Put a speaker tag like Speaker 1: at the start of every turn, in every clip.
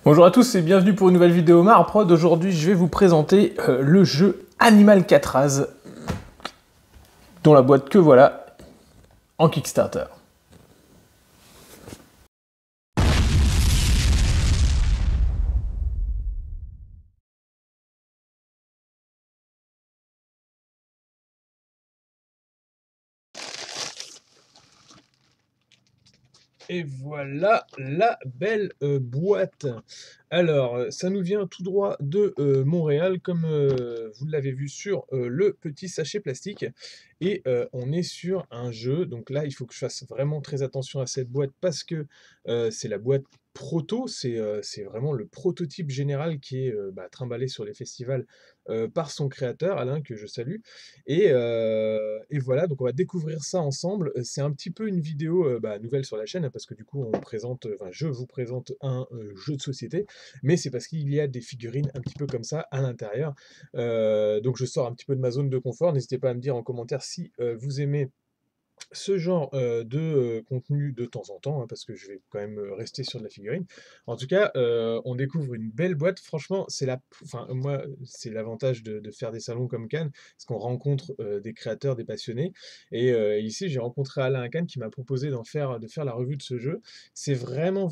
Speaker 1: Bonjour à tous et bienvenue pour une nouvelle vidéo Marprod. Aujourd'hui, je vais vous présenter le jeu Animal Catraz, dont la boîte que voilà, en Kickstarter. Et voilà la belle boîte. Alors, ça nous vient tout droit de Montréal, comme vous l'avez vu sur le petit sachet plastique. Et on est sur un jeu. Donc là, il faut que je fasse vraiment très attention à cette boîte parce que c'est la boîte proto. C'est vraiment le prototype général qui est trimballé sur les festivals par son créateur, Alain, que je salue. Et voilà, donc on va découvrir ça ensemble. C'est un petit peu une vidéo nouvelle sur la chaîne, hein, parce que du coup, je vous présente un jeu de société, mais c'est parce qu'il y a des figurines un petit peu comme ça à l'intérieur. Donc je sors un petit peu de ma zone de confort. N'hésitez pas à me dire en commentaire si vous aimez ce genre de contenu de temps en temps, hein, parce que je vais quand même rester sur de la figurine. En tout cas, on découvre une belle boîte. Franchement, moi, c'est l'avantage de faire des salons comme Cannes, parce qu'on rencontre des créateurs, des passionnés. Et ici, j'ai rencontré Alain à Cannes qui m'a proposé de faire la revue de ce jeu. C'est vraiment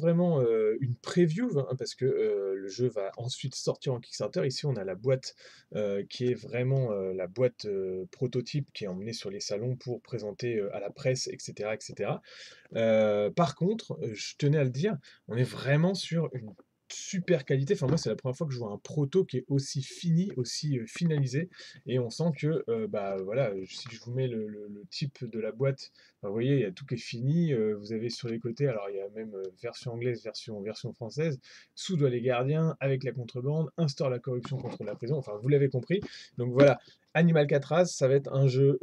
Speaker 1: une preview, hein, parce que le jeu va ensuite sortir en Kickstarter. Ici, on a la boîte qui est vraiment la boîte prototype qui est emmenée sur les salons pour présenter à la presse, etc. etc. Par contre, je tenais à le dire, on est vraiment sur une super qualité. Enfin, moi, c'est la première fois que je vois un proto qui est aussi fini, aussi finalisé. Et on sent que, voilà, si je vous mets le type de la boîte, vous voyez, il y a tout qui est fini. Vous avez sur les côtés, alors il y a même version anglaise, version française. Soudoie les gardiens avec la contrebande, instaure la corruption contre la prison. Enfin, vous l'avez compris. Donc voilà, Animal Catraz, ça va être un jeu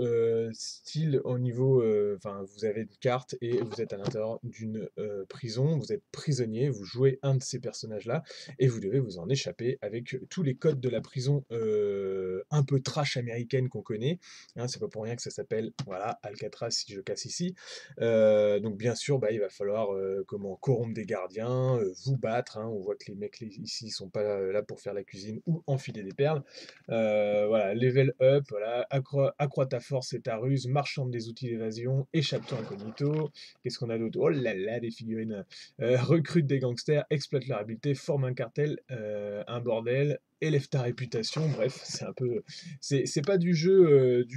Speaker 1: style au niveau. Enfin, vous avez une carte et vous êtes à l'intérieur d'une prison. Vous êtes prisonnier, vous jouez un de ces personnages-là et vous devez vous en échapper avec tous les codes de la prison un peu trash américaine qu'on connaît. Hein, c'est pas pour rien que ça s'appelle voilà Alcatraz si je casse ici. Donc bien sûr, il va falloir comment corrompre des gardiens, vous battre. Hein. On voit que les mecs ici sont pas là pour faire la cuisine ou enfiler des perles. Voilà, level up, voilà, accroît ta force et ta ruse, marchande des outils d'évasion, échappe-toi incognito. Qu'est-ce qu'on a d'autre? Oh là là, des figurines. Recrute des gangsters, exploite leur habileté, forme un cartel, un bordel, élève ta réputation. Bref, c'est un peu. C'est pas du jeu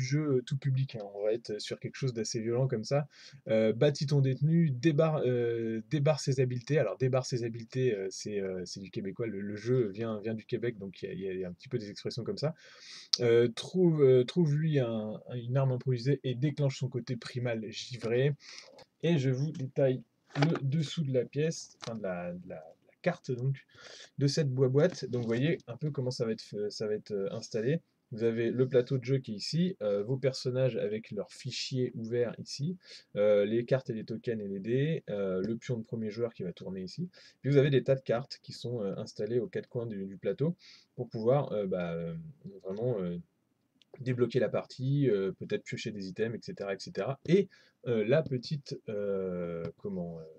Speaker 1: tout public. Hein. On va être sur quelque chose d'assez violent comme ça. Bâtis ton détenu, débarre ses habiletés. Alors, débarre ses habiletés, c'est du québécois. Le jeu vient du Québec, donc il y a un petit peu des expressions comme ça. Trouve-lui une arme improvisée et déclenche son côté primal givré. Et je vous détaille le dessous de la pièce, enfin de la carte donc, de cette boîte. Donc vous voyez un peu comment ça va être installé. Vous avez le plateau de jeu qui est ici, vos personnages avec leurs fichiers ouverts ici, les cartes et les tokens et les dés, le pion de premier joueur qui va tourner ici. Puis vous avez des tas de cartes qui sont installées aux quatre coins du plateau pour pouvoir vraiment débloquer la partie, peut-être piocher des items, etc. etc. Et la petite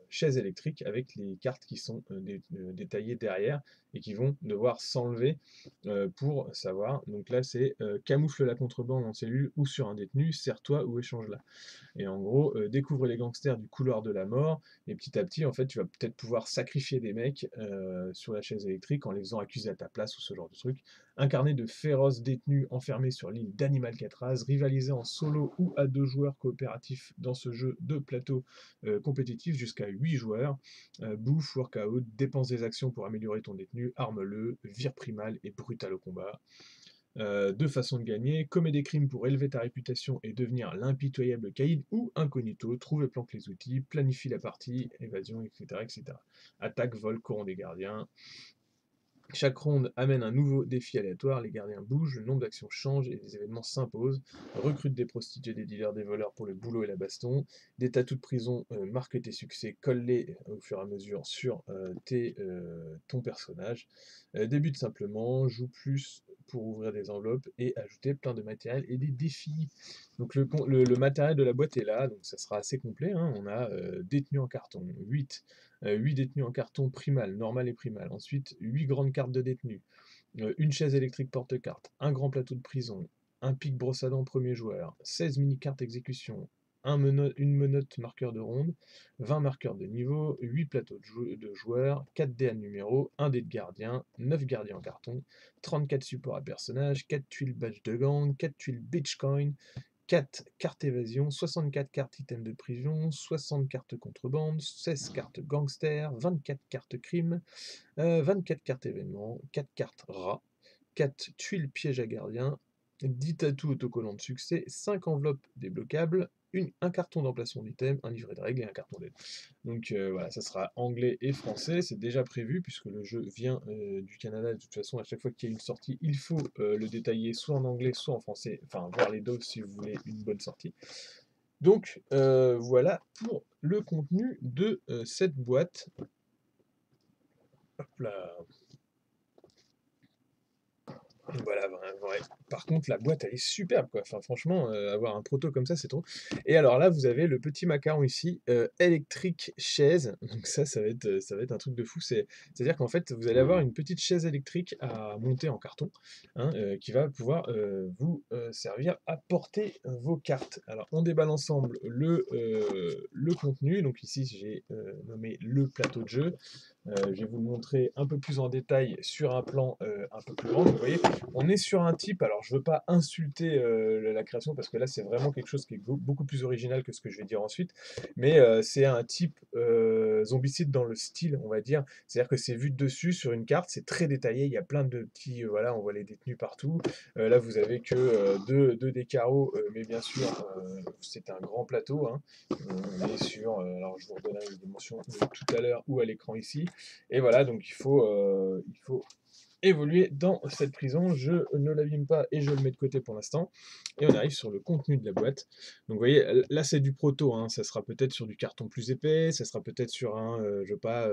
Speaker 1: chaise électrique avec les cartes qui sont détaillées derrière et qui vont devoir s'enlever pour savoir. Donc là, c'est camoufle la contrebande en cellule ou sur un détenu, serre-toi ou échange-la. Et en gros, découvre les gangsters du couloir de la mort, et petit à petit, en fait, tu vas peut-être pouvoir sacrifier des mecs sur la chaise électrique en les faisant accuser à ta place ou ce genre de truc. Incarner de féroces détenus enfermés sur l'île d'Animal Catraz, rivaliser en solo ou à 2 joueurs coopératifs dans ce jeu de plateau compétitif jusqu'à 8 joueurs. Bouffe, workout, dépense des actions pour améliorer ton détenu, arme-le, vire primal et brutal au combat. Deux façons de gagner, commets des crimes pour élever ta réputation et devenir l'impitoyable caïd, ou incognito, trouve et planque les outils, planifie la partie, évasion, etc. etc. Attaque, vol, courant des gardiens. Chaque ronde amène un nouveau défi aléatoire, les gardiens bougent, le nombre d'actions change et les événements s'imposent. Recrute des prostituées, des dealers, des voleurs pour le boulot et la baston. Des tatous de prison marquent tes succès, colle-les au fur et à mesure sur ton personnage. Débute simplement, joue plus pour ouvrir des enveloppes et ajouter plein de matériel et des défis. Donc le matériel de la boîte est là, donc ça sera assez complet, hein. On a détenus en carton, 8 détenus en carton primal, normal et primal. Ensuite, 8 grandes cartes de détenus, une chaise électrique porte-carte, un grand plateau de prison, un pic brosse à dents premier joueur, 16 mini-cartes exécution, une menotte marqueur de ronde, 20 marqueurs de niveau, 8 plateaux de joueurs, 4 dés à numéro, 1 dé de gardien, 9 gardiens en carton, 34 supports à personnages, 4 tuiles badge de gang, 4 tuiles bitchcoin, 4 cartes évasion, 64 cartes items de prison, 60 cartes contrebande, 16 cartes gangster, 24 cartes crime, 24 cartes événements, 4 cartes rats, 4 tuiles piège à gardien, 10 tatous autocollants de succès, 5 enveloppes débloquables, un carton d'emplacement d'item, un livret de règles et un carton d'aide. Donc voilà, ça sera anglais et français, c'est déjà prévu puisque le jeu vient du Canada. De toute façon, à chaque fois qu'il y a une sortie, il faut le détailler soit en anglais, soit en français, enfin voir les deux si vous voulez une bonne sortie. Donc voilà pour le contenu de cette boîte. Hop là. Voilà, ouais. Par contre, la boîte, elle est superbe, quoi. Enfin, franchement, avoir un proto comme ça, c'est trop. Et alors là, vous avez le petit macaron ici, électrique chaise. Donc ça va être un truc de fou. C'est-à-dire qu'en fait, vous allez avoir une petite chaise électrique à monter en carton, hein, qui va pouvoir vous servir à porter vos cartes. Alors, on déballe ensemble le contenu. Donc ici, j'ai nommé le plateau de jeu. Je vais vous le montrer un peu plus en détail sur un plan un peu plus grand. Vous voyez, on est sur un type, alors je ne veux pas insulter la création parce que là c'est vraiment quelque chose qui est beaucoup plus original que ce que je vais dire ensuite, mais c'est un type zombicide dans le style, on va dire. C'est-à-dire que c'est vu de dessus sur une carte, c'est très détaillé, il y a plein de petits, voilà, on voit les détenus partout. Là vous avez que deux des carreaux, mais bien sûr c'est un grand plateau, hein. On est sur, alors je vous redonnerai les dimensions de tout à l'heure ou à l'écran ici. Et voilà, donc il faut évoluer dans cette prison. Je ne l'abîme pas et je le mets de côté pour l'instant. Et on arrive sur le contenu de la boîte. Donc vous voyez, là c'est du proto, hein. Ça sera peut-être sur du carton plus épais, ça sera peut-être sur un, je sais pas,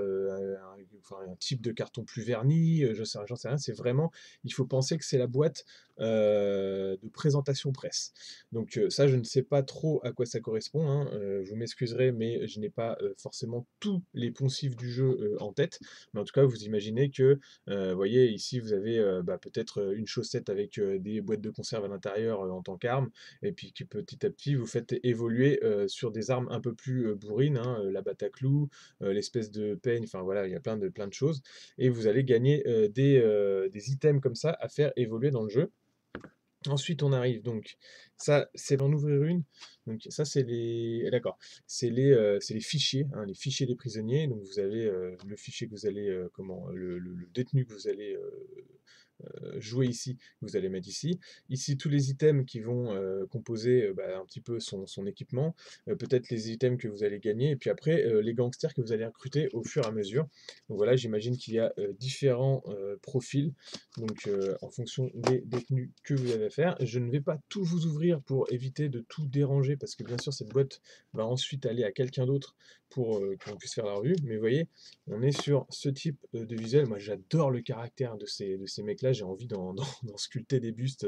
Speaker 1: enfin, un type de carton plus verni, j'en sais rien. C'est vraiment, il faut penser que c'est la boîte de présentation presse. Donc ça, je ne sais pas trop à quoi ça correspond, hein. Vous m'excuserez, mais je n'ai pas forcément tous les poncifs du jeu en tête. Mais en tout cas, vous imaginez que vous voyez, ici, vous avez peut-être une chaussette avec des boîtes de conserve à l'intérieur en tant qu'arme, et puis que petit à petit, vous faites évoluer sur des armes un peu plus bourrines, hein, la batte à clous, l'espèce de peigne, enfin voilà, il y a plein de choses, et vous allez gagner des items comme ça à faire évoluer dans le jeu. Ensuite, on arrive donc, ça, c'est d'en ouvrir une. Donc ça, c'est les, d'accord, c'est les fichiers, hein, les fichiers des prisonniers. Donc vous avez le fichier que vous allez, le détenu que vous allez jouer ici, vous allez mettre ici. Ici, tous les items qui vont composer un petit peu son équipement, peut-être les items que vous allez gagner, et puis après, les gangsters que vous allez recruter au fur et à mesure. Donc voilà, j'imagine qu'il y a différents profils, donc en fonction des détenus que vous avez à faire. Je ne vais pas tout vous ouvrir pour éviter de tout déranger, parce que bien sûr, cette boîte va ensuite aller à quelqu'un d'autre pour qu'on puisse faire la revue. Mais vous voyez, on est sur ce type de visuel. Moi, j'adore le caractère de ces mecs-là. J'ai envie d'en sculpter des bustes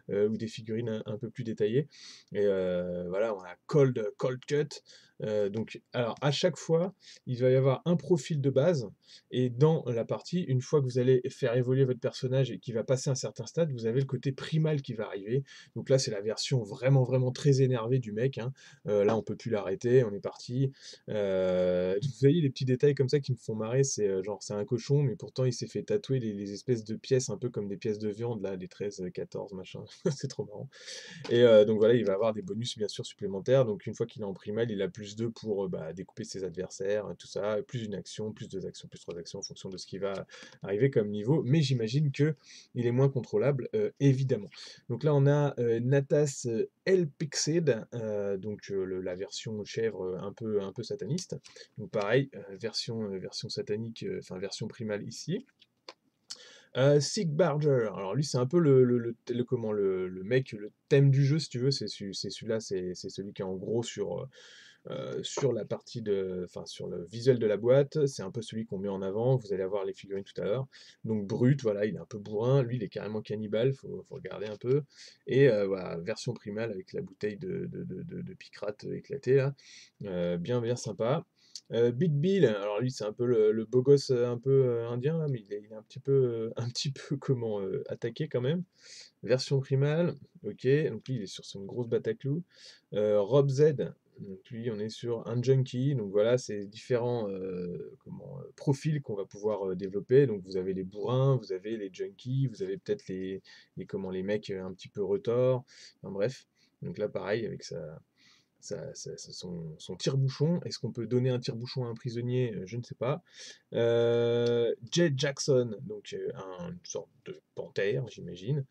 Speaker 1: ou des figurines un peu plus détaillées. Et voilà, on a Cold Cut. Donc, alors, à chaque fois, il va y avoir un profil de base. Et dans la partie, une fois que vous allez faire évoluer votre personnage et qu'il va passer un certain stade, vous avez le côté primal qui va arriver. Donc là, c'est la version vraiment très énervée du mec, hein. Là, on peut plus l'arrêter, on est parti. Vous voyez les petits détails comme ça qui me font marrer, c'est genre c'est un cochon, mais pourtant il s'est fait tatouer les espèces de pièces un peu comme des pièces de viande, là, les 13, 14, machin, c'est trop marrant. Et donc voilà, il va avoir des bonus bien sûr supplémentaires. Donc une fois qu'il est en primal, il a plus 2 pour découper ses adversaires, tout ça, plus une action, plus 2 actions, plus 3 actions en fonction de ce qui va arriver comme niveau. Mais j'imagine que il est moins contrôlable, évidemment. Donc là, on a Natas Elpixid, donc la version chèvre un peu sataniste. Donc pareil, version satanique, enfin version primale ici. Sig Barger, alors lui c'est un peu le mec, le thème du jeu si tu veux, c'est celui-là, c'est celui qui est en gros sur sur la partie enfin, sur le visuel de la boîte, c'est un peu celui qu'on met en avant. Vous allez avoir les figurines tout à l'heure. Donc brut, voilà, il est un peu bourrin. Lui, il est carrément cannibale, faut regarder un peu. Et voilà, version primale avec la bouteille de Picrate éclatée là. Bien, bien sympa. Big Bill, alors lui c'est un peu le beau gosse un peu indien là, mais il est un petit peu, un petit peu comment attaqué quand même. Version primale, ok, donc lui il est sur une grosse Bataclou. Rob Z, donc lui on est sur un junkie, donc voilà, c'est différents profils qu'on va pouvoir développer. Donc vous avez les bourrins, vous avez les junkies, vous avez peut-être les mecs un petit peu retors, enfin bref. Donc là pareil avec son tire-bouchon. Est-ce qu'on peut donner un tire-bouchon à un prisonnier? Je ne sais pas. Jay Jackson, donc une sorte de panthère, j'imagine.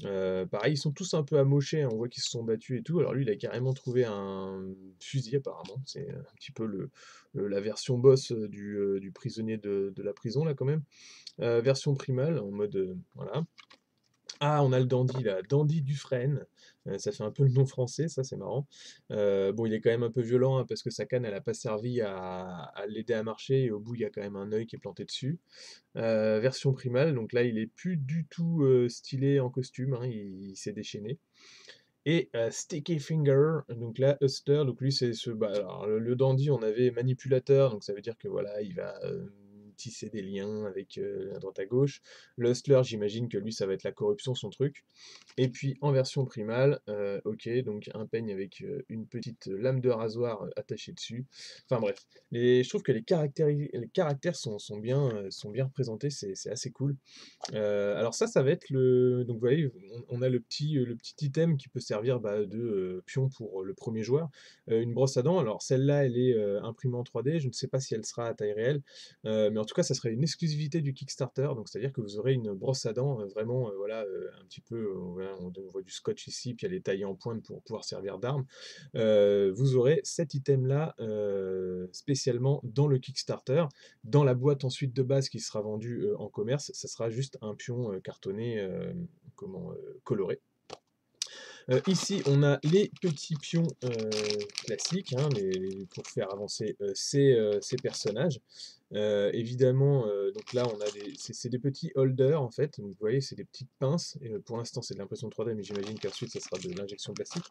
Speaker 1: Pareil, ils sont tous un peu amochés, hein, on voit qu'ils se sont battus et tout. Alors lui, il a carrément trouvé un fusil apparemment. C'est un petit peu la version boss du prisonnier de la prison là quand même. Version primale, en mode voilà. Ah, on a le dandy là, Dandy Dufresne. Ça fait un peu le nom français, ça c'est marrant. Bon, il est quand même un peu violent hein, parce que sa canne, elle a pas servi à l'aider à marcher et au bout, il y a quand même un œil qui est planté dessus. Version primale, donc là, il est plus du tout stylé en costume, hein, il s'est déchaîné. Et Sticky Finger, donc là, Hustler, donc lui, bah, alors, le dandy, on avait manipulateur, donc ça veut dire que voilà, il va tisser des liens avec à droite à gauche. Le Hustler, j'imagine que lui, ça va être la corruption, son truc. Et puis en version primale, ok, donc un peigne avec une petite lame de rasoir attachée dessus. Enfin bref, je trouve que les caractères sont bien représentés, c'est assez cool. Alors ça va être donc vous voyez, on a le petit item qui peut servir, bah, de, pion pour, le premier joueur. Une brosse à dents, alors celle-là, elle est, imprimée en 3D, je ne sais pas si elle sera à taille réelle, mais en tout cas, ça serait une exclusivité du Kickstarter, donc c'est-à-dire que vous aurez une brosse à dents, vraiment, voilà, un petit peu, voilà, on voit du scotch ici, puis elle est taillée en pointe pour pouvoir servir d'arme. Vous aurez cet item-là, spécialement dans le Kickstarter. Dans la boîte ensuite de base qui sera vendue en commerce, ça sera juste un pion cartonné coloré. Ici, on a les petits pions classiques hein, pour faire avancer ces personnages. Évidemment, donc là, c'est des petits holders en fait. Donc, vous voyez, c'est des petites pinces. Et, pour l'instant, c'est de l'impression 3D, mais j'imagine qu'ensuite, ça sera de l'injection plastique.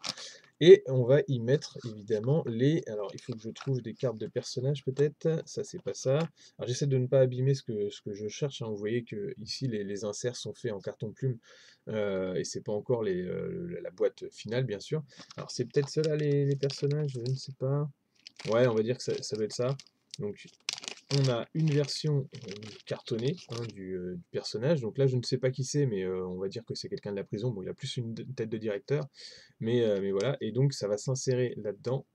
Speaker 1: Et on va y mettre évidemment Alors, il faut que je trouve des cartes de personnages peut-être. Ça, c'est pas ça. Alors, j'essaie de ne pas abîmer ce que je cherche, hein. Vous voyez que ici les inserts sont faits en carton plume. Et c'est pas encore la boîte finale, bien sûr. Alors, c'est peut-être ceux-là les personnages, je ne sais pas. Ouais, on va dire que ça doit être ça. Donc, on a une version cartonnée hein, du personnage. Donc là, je ne sais pas qui c'est, mais on va dire que c'est quelqu'un de la prison. Bon, il a plus une tête de directeur, mais voilà. Et donc, ça va s'insérer là-dedans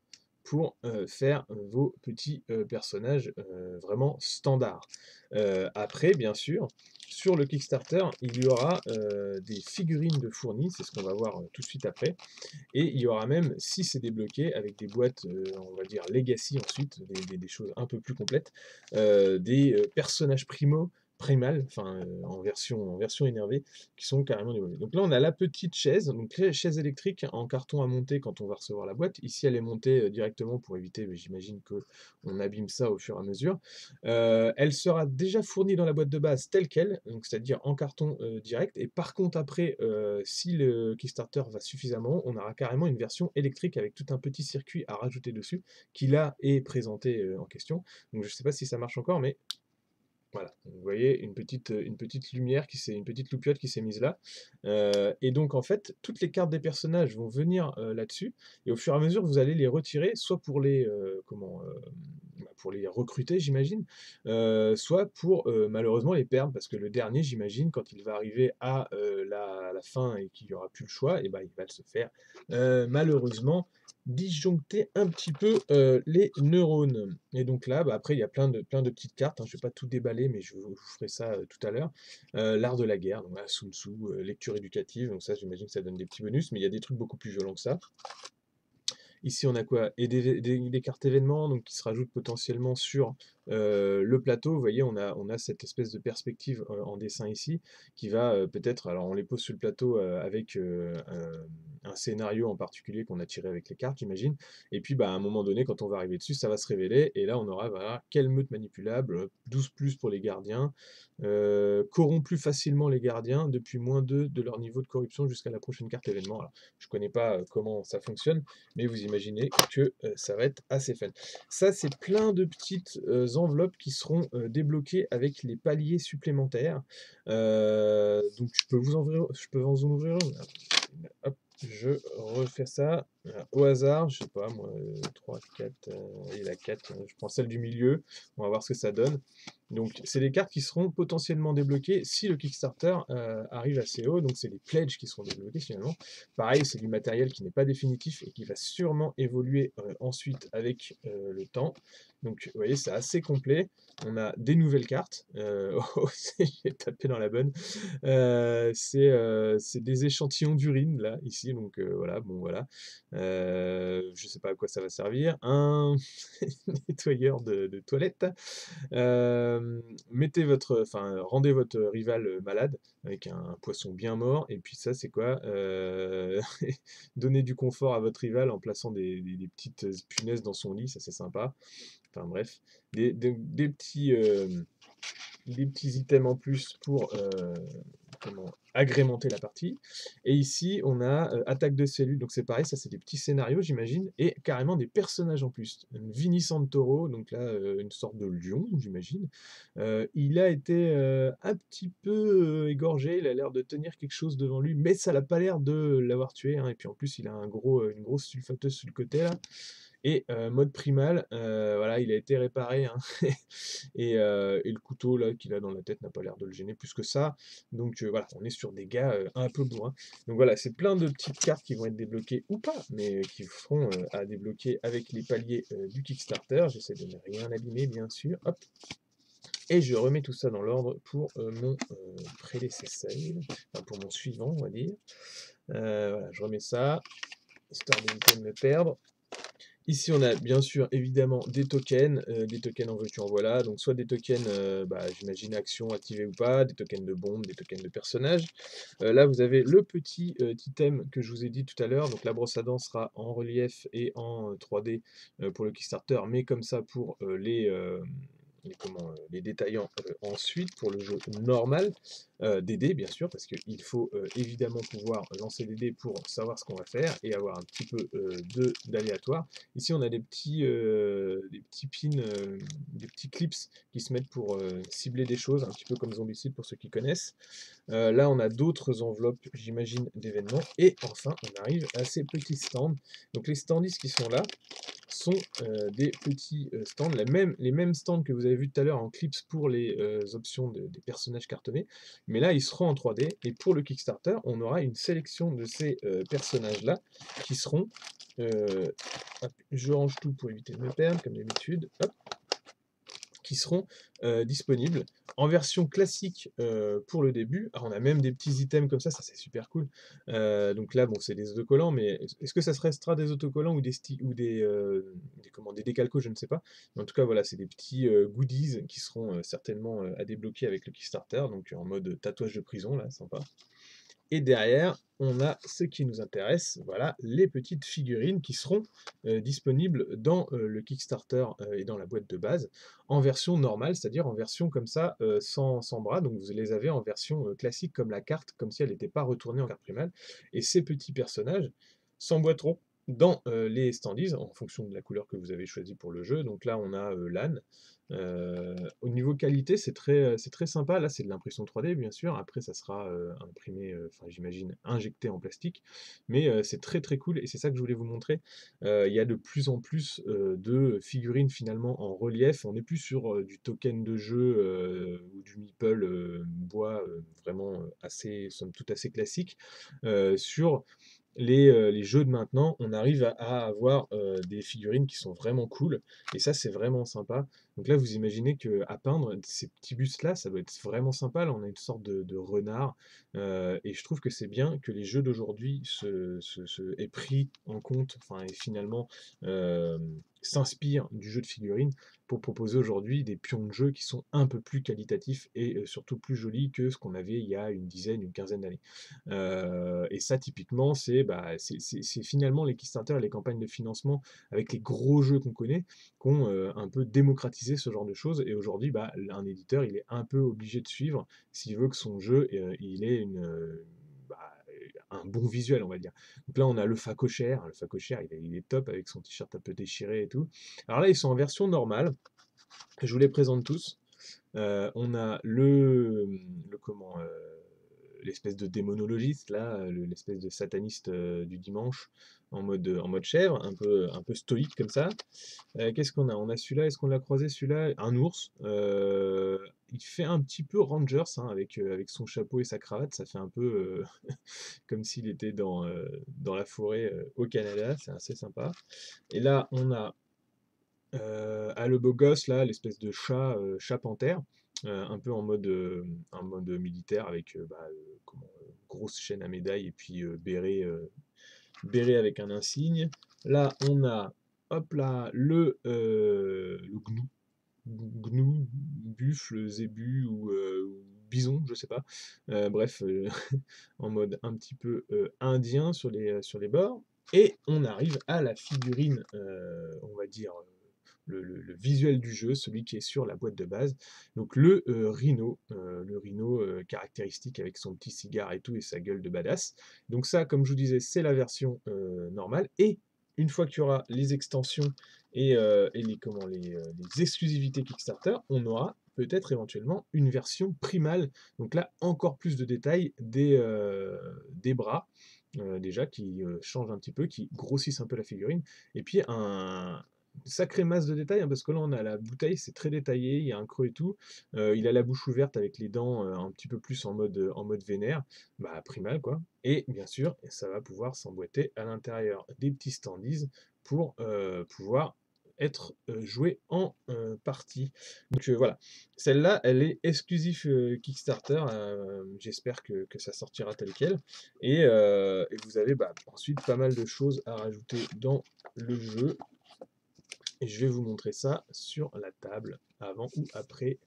Speaker 1: pour faire vos petits personnages vraiment standards. Après, bien sûr, sur le Kickstarter, il y aura des figurines de fournis, c'est ce qu'on va voir tout de suite après. Et il y aura même, si c'est débloqué, avec des boîtes, on va dire legacy ensuite, des choses un peu plus complètes, des personnages primal, enfin en version énervée, qui sont carrément développés. Donc là, on a la petite chaise, donc la chaise électrique en carton à monter quand on va recevoir la boîte. Ici, elle est montée directement pour éviter, mais j'imagine qu'on abîme ça au fur et à mesure. Elle sera déjà fournie dans la boîte de base telle qu'elle, donc c'est-à-dire en carton direct. Et par contre, après, si le Kickstarter va suffisamment, on aura carrément une version électrique avec tout un petit circuit à rajouter dessus, qui là est présenté en question. Donc je ne sais pas si ça marche encore, mais voilà, vous voyez une petite lumière une petite loupiote qui s'est mise là. Et donc en fait, toutes les cartes des personnages vont venir là-dessus, et au fur et à mesure, vous allez les retirer, soit pour pour les recruter, j'imagine, soit pour malheureusement les perdre, parce que le dernier, j'imagine, quand il va arriver à la fin et qu'il n'y aura plus le choix, et ben, il va se faire malheureusement disjoncter un petit peu les neurones. Et donc là, bah, après, il y a plein de petites cartes, hein. Je ne vais pas tout déballer, mais je vous ferai ça tout à l'heure. L'art de la guerre, donc là, Sun Tzu, lecture éducative, donc ça, j'imagine que ça donne des petits bonus, mais il y a des trucs beaucoup plus violents que ça. Ici, on a quoi? Et des cartes événements donc, qui se rajoutent potentiellement sur Le plateau, vous voyez, on a cette espèce de perspective en dessin ici, qui va peut-être, alors on les pose sur le plateau avec un scénario en particulier qu'on a tiré avec les cartes, j'imagine, et puis bah, à un moment donné, quand on va arriver dessus, ça va se révéler, et là on aura voilà, quelle meute manipulable, 12+ pour les gardiens, corrompt plus facilement les gardiens depuis -2 de leur niveau de corruption jusqu'à la prochaine carte événement. Alors, je ne connais pas comment ça fonctionne, mais vous imaginez que ça va être assez fun. Ça, c'est plein de petites enveloppes qui seront débloquées avec les paliers supplémentaires. Donc, je peux vous en ouvrir une. Hop, je refais ça au hasard, je sais pas moi, 3, 4, et la 4, je prends celle du milieu, on va voir ce que ça donne. Donc c'est des cartes qui seront potentiellement débloquées si le Kickstarter arrive assez haut, donc c'est les pledges qui seront débloqués finalement. Pareil, c'est du matériel qui n'est pas définitif et qui va sûrement évoluer ensuite avec le temps. Donc vous voyez, c'est assez complet. On a des nouvelles cartes, oh, j'ai tapé dans la bonne. C'est des échantillons d'urine là, ici, donc voilà, bon voilà. Je sais pas à quoi ça va servir. Un nettoyeur de toilette. Mettez enfin, rendez votre rival malade avec un poisson bien mort. Et puis ça, c'est quoi? Donnez du confort à votre rival en plaçant des petites punaises dans son lit, ça c'est sympa. Enfin bref, des petits items en plus pour agrémenter la partie. Et ici, on a attaque de cellules, donc c'est pareil, ça c'est des petits scénarios, j'imagine, et carrément des personnages en plus. Vini Santoro, donc là, une sorte de lion, j'imagine. Il a été un petit peu égorgé, il a l'air de tenir quelque chose devant lui, mais ça n'a pas l'air de l'avoir tué, hein. Et puis en plus, il a une grosse sulfateuse sur le côté là. Et mode primal, voilà, il a été réparé, hein. Et le couteau là qu'il a dans la tête n'a pas l'air de le gêner plus que ça. Donc voilà, on est sur des gars un peu bourrins. Donc voilà, c'est plein de petites cartes qui vont être débloquées ou pas, mais qui seront à débloquer avec les paliers du Kickstarter. J'essaie de ne rien abîmer, bien sûr. Hop. Et je remets tout ça dans l'ordre pour mon prédécesseur, enfin pour mon suivant, on va dire. Voilà, je remets ça, histoire d'éviter de me perdre. Ici, on a bien sûr évidemment des tokens en veux-tu en voilà, donc soit des tokens, bah, j'imagine actions activées ou pas, des tokens de bombes, des tokens de personnages. Là, vous avez le petit item que je vous ai dit tout à l'heure, donc la brosse à dents sera en relief et en 3D pour le Kickstarter, mais comme ça pour les détaillants ensuite pour le jeu normal, des dés bien sûr, parce qu'il faut évidemment pouvoir lancer des dés pour savoir ce qu'on va faire et avoir un petit peu d'aléatoire. Ici on a des petits pins, des petits clips qui se mettent pour cibler des choses, un petit peu comme Zombicide pour ceux qui connaissent. Là on a d'autres enveloppes, j'imagine, d'événements. Et enfin on arrive à ces petits stands. Donc les standees qui sont là sont des petits stands, les mêmes stands que vous avez vu tout à l'heure en clips pour les options des personnages cartonnés, mais là ils seront en 3D, et pour le Kickstarter, on aura une sélection de ces personnages-là qui seront, hop, je range tout pour éviter de me perdre, comme d'habitude, hop, qui seront disponibles en version classique pour le début. Alors, on a même des petits items comme ça c'est super cool. Donc là, bon, c'est des autocollants, mais est-ce que ça se restera des autocollants ou des décalcos, je ne sais pas. Mais en tout cas, voilà, c'est des petits goodies qui seront certainement à débloquer avec le Kickstarter, donc en mode tatouage de prison, là, sympa. Et derrière, on a ce qui nous intéresse, voilà, les petites figurines qui seront disponibles dans le Kickstarter et dans la boîte de base, en version normale, c'est-à-dire en version comme ça, sans bras. Donc vous les avez en version classique comme la carte, comme si elle n'était pas retournée en carte primale. Et ces petits personnages s'emboîteront dans les standees en fonction de la couleur que vous avez choisie pour le jeu. Donc là, on a l'âne. Au niveau qualité, c'est très sympa. Là, c'est de l'impression 3D, bien sûr. Après, ça sera imprimé, enfin, j'imagine, injecté en plastique. Mais c'est très très cool et c'est ça que je voulais vous montrer. Il y a de plus en plus de figurines finalement en relief. On n'est plus sur du token de jeu ou du meeple bois vraiment assez, somme toute assez classique. Sur les jeux de maintenant, on arrive à avoir des figurines qui sont vraiment cool, et ça c'est vraiment sympa. Donc là vous imaginez qu'à peindre ces petits bustes là, ça doit être vraiment sympa. Là on a une sorte de renard, et je trouve que c'est bien que les jeux d'aujourd'hui aient pris en compte, enfin et finalement s'inspire du jeu de figurines pour proposer aujourd'hui des pions de jeu qui sont un peu plus qualitatifs et surtout plus jolis que ce qu'on avait il y a une dizaine, une quinzaine d'années. Et ça, typiquement, c'est finalement les Kickstarter et les campagnes de financement avec les gros jeux qu'on connaît qui ont un peu démocratisé ce genre de choses. Et aujourd'hui, bah, un éditeur, il est un peu obligé de suivre s'il veut que son jeu, il ait bah, un bon visuel, on va dire. Donc là, on a le facochère. Le facochère, il est top avec son t-shirt un peu déchiré et tout. Alors là, ils sont en version normale. Je vous les présente tous. On a l'espèce de démonologiste, là, l'espèce de sataniste du dimanche, en mode chèvre, un peu stoïque comme ça. Qu'est-ce qu'on a? On a celui-là, est-ce qu'on l'a croisé celui-là? Un ours. Il fait un petit peu Rangers, hein, avec son chapeau et sa cravate, ça fait un peu comme s'il était dans la forêt au Canada, c'est assez sympa. Et là, on a le beau gosse, là, l'espèce de chat panthère, un peu en mode militaire avec grosse chaîne à médaille et puis béret avec un insigne. Là, on a, hop là, le gnou, buffle, zébu ou bison, je sais pas. Bref, en mode un petit peu indien sur les bords. Et on arrive à la figurine, on va dire, le visuel du jeu, celui qui est sur la boîte de base. Donc le rhino caractéristique avec son petit cigare et tout et sa gueule de badass. Donc ça, comme je vous disais, c'est la version normale. Et une fois qu'il y aura les extensions et les exclusivités Kickstarter, on aura peut-être éventuellement une version primale. Donc là, encore plus de détails des bras. Déjà qui changent un petit peu, qui grossissent un peu la figurine, et puis un sacré masse de détails, hein, parce que là on a la bouteille, c'est très détaillé, il y a un creux et tout, il a la bouche ouverte avec les dents un petit peu plus en mode vénère, bah primal quoi, et bien sûr ça va pouvoir s'emboîter à l'intérieur des petits standees pour pouvoir être joué en partie. Donc voilà, celle-là elle est exclusive Kickstarter, j'espère que ça sortira tel quel, et vous avez ensuite pas mal de choses à rajouter dans le jeu. Et je vais vous montrer ça sur la table, avant ou après.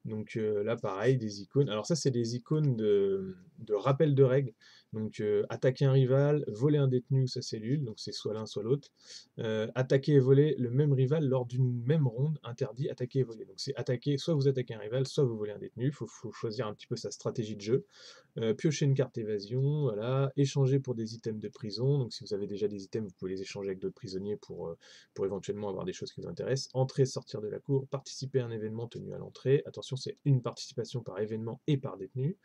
Speaker 1: Donc là, pareil, des icônes. Alors ça, c'est des icônes de rappel de règles. Donc attaquer un rival, voler un détenu ou sa cellule, donc c'est soit l'un soit l'autre. Attaquer et voler le même rival lors d'une même ronde, interdit attaquer et voler. Donc c'est attaquer, soit vous attaquez un rival, soit vous volez un détenu. Il faut choisir un petit peu sa stratégie de jeu. Piocher une carte évasion, voilà. Échanger pour des items de prison. Donc si vous avez déjà des items, vous pouvez les échanger avec d'autres prisonniers pour éventuellement avoir des choses qui vous intéressent. Entrer, sortir de la cour, participer à un événement tenu à l'entrée. Attention, c'est une participation par événement et par détenu.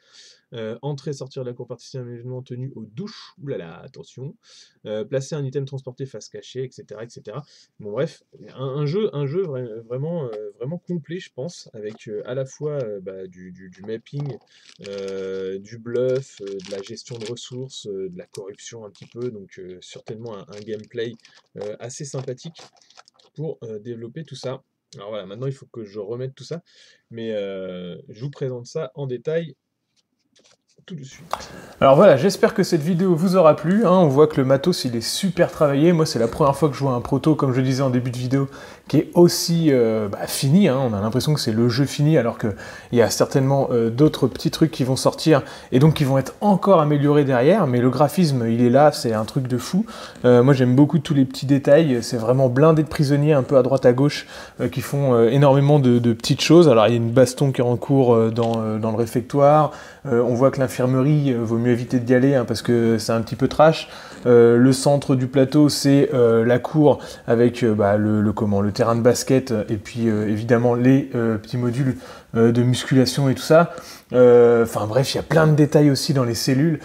Speaker 1: Entrer, sortir de la cour, participer à un événement tenu aux douches. Oulala, attention. Placer un item transporté face cachée, etc., etc. Bon bref, un jeu vraiment complet, je pense, avec à la fois du mapping, du bluff, de la gestion de ressources, de la corruption un petit peu, donc certainement un gameplay assez sympathique pour développer tout ça. Alors voilà, maintenant il faut que je remette tout ça, mais je vous présente ça en détail tout de suite.
Speaker 2: Alors voilà, j'espère que cette vidéo vous aura plu, hein. On voit que le matos il est super travaillé. Moi c'est la première fois que je vois un proto, comme je disais en début de vidéo, qui est aussi fini, hein. On a l'impression que c'est le jeu fini, alors qu'il y a certainement d'autres petits trucs qui vont sortir et donc qui vont être encore améliorés derrière, mais le graphisme il est là, c'est un truc de fou. Moi j'aime beaucoup tous les petits détails, c'est vraiment blindé de prisonniers un peu à droite à gauche qui font énormément de petites choses. Alors il y a une baston qui est en cours dans le réfectoire, on voit que l'infirmerie, vaut mieux éviter d'y aller, hein, parce que c'est un petit peu trash. Le centre du plateau, c'est la cour avec le terrain de basket et puis évidemment les petits modules de musculation et tout ça. Enfin bref, il y a plein de détails aussi dans les cellules.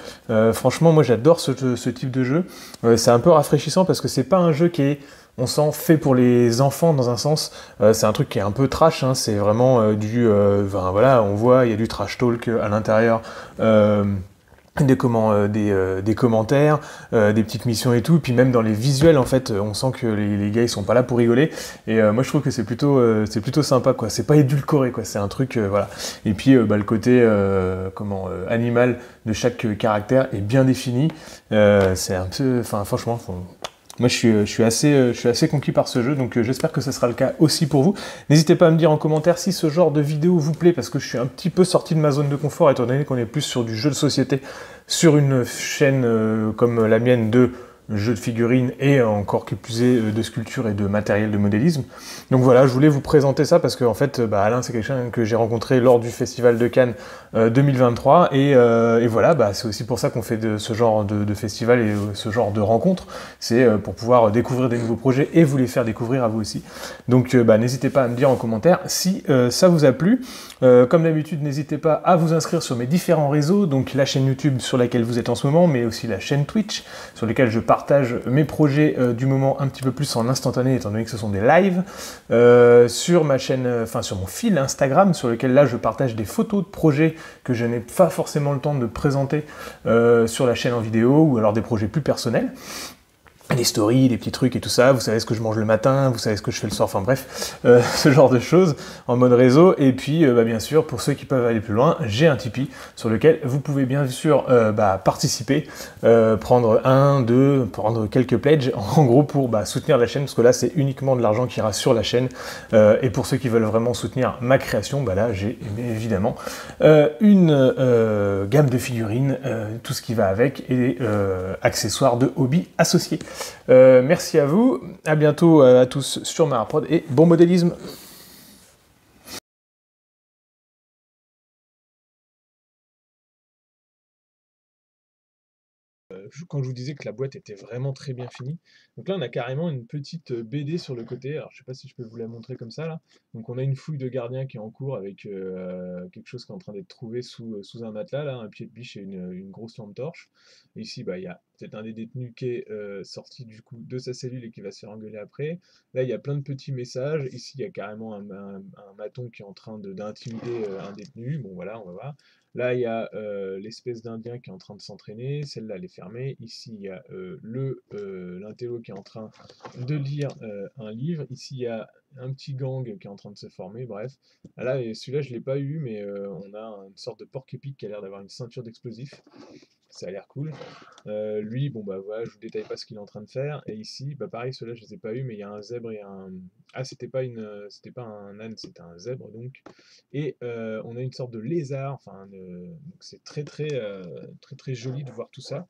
Speaker 2: Franchement, moi j'adore ce type de jeu. C'est un peu rafraîchissant parce que c'est pas un jeu qui est, on sent, fait pour les enfants dans un sens. C'est un truc qui est un peu trash, hein. C'est vraiment voilà, on voit, il y a du trash talk à l'intérieur. Des commentaires, des petites missions et tout, et puis même dans les visuels en fait, on sent que les gars ils sont pas là pour rigoler, et moi je trouve que c'est plutôt sympa quoi, c'est pas édulcoré quoi, c'est un truc voilà. Et puis le côté animal de chaque caractère est bien défini, c'est un peu, enfin franchement Moi, je suis assez conquis par ce jeu, donc j'espère que ce sera le cas aussi pour vous. N'hésitez pas à me dire en commentaire si ce genre de vidéo vous plaît, parce que je suis un petit peu sorti de ma zone de confort, étant donné qu'on est plus sur du jeu de société, sur une chaîne comme la mienne de jeux de figurines et encore qui plus est de sculpture et de matériel de modélisme. Donc voilà, je voulais vous présenter ça parce que en fait, Alain, c'est quelqu'un que j'ai rencontré lors du Festival de Cannes 2023 et voilà, c'est aussi pour ça qu'on fait ce genre de festival et ce genre de rencontres. C'est pour pouvoir découvrir des nouveaux projets et vous les faire découvrir à vous aussi. Donc n'hésitez pas à me dire en commentaire si ça vous a plu. Comme d'habitude, n'hésitez pas à vous inscrire sur mes différents réseaux, donc la chaîne YouTube sur laquelle vous êtes en ce moment, mais aussi la chaîne Twitch sur laquelle je partage mes projets du moment un petit peu plus en instantané, étant donné que ce sont des lives, sur ma chaîne, sur mon fil Instagram, sur lequel là je partage des photos de projets que je n'ai pas forcément le temps de présenter sur la chaîne en vidéo, ou alors des projets plus personnels. Des stories, des petits trucs et tout ça, vous savez ce que je mange le matin, vous savez ce que je fais le soir, enfin bref, ce genre de choses en mode réseau. Et puis bien sûr, pour ceux qui peuvent aller plus loin, j'ai un Tipeee sur lequel vous pouvez bien sûr participer, prendre quelques pledges en gros pour soutenir la chaîne, parce que là c'est uniquement de l'argent qui ira sur la chaîne. Et pour ceux qui veulent vraiment soutenir ma création, là j'ai évidemment une gamme de figurines, tout ce qui va avec, et accessoires de hobby associés. Merci à vous, à bientôt à tous sur Maraprod et bon modélisme.
Speaker 1: Quand je vous disais que la boîte était vraiment très bien finie. Donc là, on a carrément une petite BD sur le côté. Alors, je sais pas si je peux vous la montrer comme ça, là. Donc, on a une fouille de gardien qui est en cours avec quelque chose qui est en train d'être trouvé sous un matelas, là, un pied de biche et une grosse lampe torche. Et ici, il y a peut-être un des détenus qui est sorti du coup de sa cellule et qui va se faire engueuler après. Là, il y a plein de petits messages. Ici, il y a carrément un maton qui est en train d'intimider un détenu. Bon, voilà, on va voir. Là, il y a l'espèce d'Indien qui est en train de s'entraîner. Celle-là, elle est fermée. Ici, il y a l'intello qui est en train de lire un livre. Ici, il y a un petit gang qui est en train de se former. Bref. Là, celui-là, je ne l'ai pas eu, mais on a une sorte de porc-épic qui a l'air d'avoir une ceinture d'explosifs. Ça a l'air cool. Lui, bon voilà, je vous détaille pas ce qu'il est en train de faire. Et ici, pareil, ceux-là, je les ai pas eu, mais il y a un zèbre et un. Ah, c'était pas un âne, c'était un zèbre donc. Et on a une sorte de lézard. Donc c'est très très très très joli de voir tout ça.